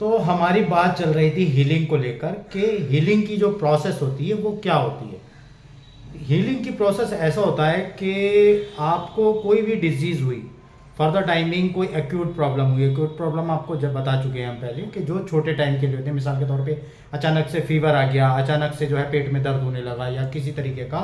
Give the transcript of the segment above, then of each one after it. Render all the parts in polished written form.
तो हमारी बात चल रही थी हीलिंग को लेकर कि हीलिंग की जो प्रोसेस होती है वो क्या होती है। हीलिंग की प्रोसेस ऐसा होता है कि आपको कोई भी डिजीज़ हुई, फर्दर टाइमिंग कोई एक्यूट प्रॉब्लम हुई। एक्यूट प्रॉब्लम आपको जब बता चुके हैं हम पहले कि जो छोटे टाइम के लिए होते हैं, मिसाल के तौर पे अचानक से फीवर आ गया, अचानक से जो है पेट में दर्द होने लगा, या किसी तरीके का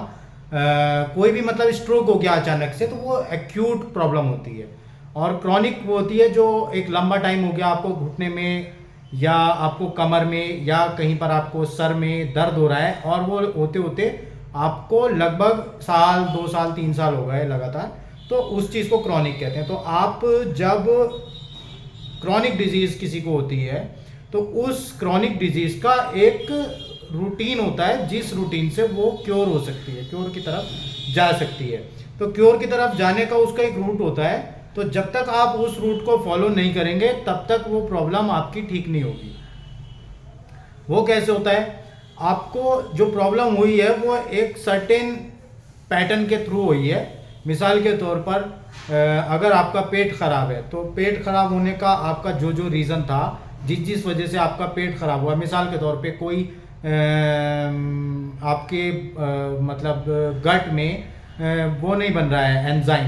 कोई भी मतलब स्ट्रोक हो गया अचानक से, तो वो एक्यूट प्रॉब्लम होती है। और क्रॉनिक वो होती है जो एक लंबा टाइम हो गया, आपको घुटने में या आपको कमर में या कहीं पर आपको सर में दर्द हो रहा है, और वो होते होते आपको लगभग साल, 2 साल, 3 साल हो गए लगातार, तो उस चीज़ को क्रॉनिक कहते हैं। तो आप जब क्रॉनिक डिजीज़ किसी को होती है तो उस क्रॉनिक डिजीज़ का एक रूटीन होता है जिस रूटीन से वो क्योर हो सकती है, क्योर की तरफ जा सकती है। तो क्योर की तरफ जाने का उसका एक रूट होता है। तो जब तक आप उस रूट को फॉलो नहीं करेंगे तब तक वो प्रॉब्लम आपकी ठीक नहीं होगी। वो कैसे होता है? आपको जो प्रॉब्लम हुई है वो एक सर्टेन पैटर्न के थ्रू हुई है। मिसाल के तौर पर अगर आपका पेट खराब है तो पेट खराब होने का आपका जो जो रीज़न था, जिस जिस वजह से आपका पेट खराब हुआ, मिसाल के तौर पे कोई आपके मतलब गट में वो नहीं बन रहा है एंजाइम,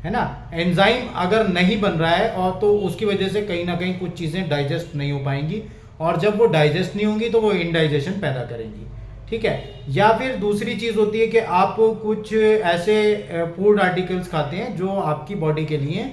है ना। एंजाइम अगर नहीं बन रहा है और तो उसकी वजह से कहीं ना कहीं कुछ चीज़ें डाइजेस्ट नहीं हो पाएंगी, और जब वो डाइजेस्ट नहीं होंगी तो वो इनडाइजेशन पैदा करेंगी, ठीक है। या फिर दूसरी चीज़ होती है कि आप कुछ ऐसे फूड आर्टिकल्स खाते हैं जो आपकी बॉडी के लिए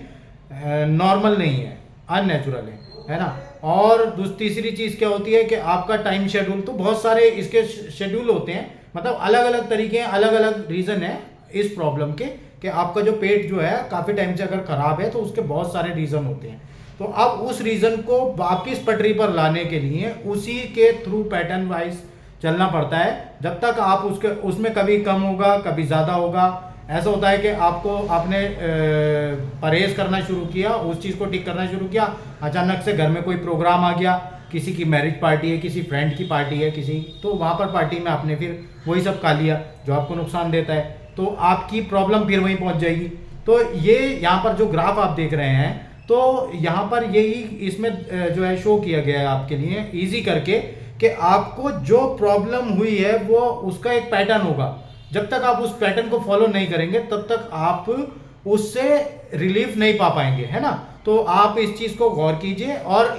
नॉर्मल नहीं है, अननेचुरल है ना। और तीसरी चीज़ क्या होती है कि आपका टाइम शेड्यूल, तो बहुत सारे इसके शेड्यूल होते हैं, मतलब अलग अलग तरीके हैं, अलग अलग रीज़न है इस प्रॉब्लम के, कि आपका जो पेट जो है काफ़ी टाइम से अगर ख़राब है तो उसके बहुत सारे रीज़न होते हैं। तो अब उस रीज़न को वापस पटरी पर लाने के लिए उसी के थ्रू पैटर्न वाइज चलना पड़ता है। जब तक आप उसमें कभी कम होगा, कभी ज़्यादा होगा। ऐसा होता है कि आपने परहेज़ करना शुरू किया, उस चीज़ को ठीक करना शुरू किया, अचानक से घर में कोई प्रोग्राम आ गया, किसी की मैरिज पार्टी है, किसी फ्रेंड की पार्टी है किसी, तो वहाँ पर पार्टी में आपने फिर वही सब खा लिया जो आपको नुकसान देता है, तो आपकी प्रॉब्लम फिर वहीं पहुँच जाएगी। तो ये यहाँ पर जो ग्राफ आप देख रहे हैं, तो यहाँ पर यही इसमें जो है शो किया गया है आपके लिए ईजी करके, कि आपको जो प्रॉब्लम हुई है वो उसका एक पैटर्न होगा। जब तक आप उस पैटर्न को फॉलो नहीं करेंगे तब तक आप उससे रिलीफ नहीं पा पाएंगे, है ना। तो आप इस चीज़ को गौर कीजिए, और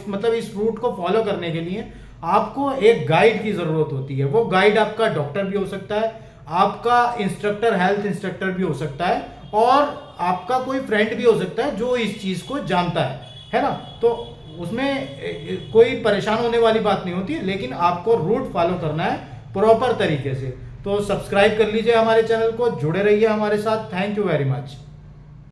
मतलब इस रूट को फॉलो करने के लिए आपको एक गाइड की ज़रूरत होती है। वो गाइड आपका डॉक्टर भी हो सकता है, आपका इंस्ट्रक्टर, हेल्थ इंस्ट्रक्टर भी हो सकता है, और आपका कोई फ्रेंड भी हो सकता है जो इस चीज़ को जानता है ना। तो उसमें कोई परेशान होने वाली बात नहीं होती है, लेकिन आपको रूट फॉलो करना है प्रॉपर तरीके से। तो सब्सक्राइब कर लीजिए हमारे चैनल को, जुड़े रहिए हमारे साथ। Thank you very much.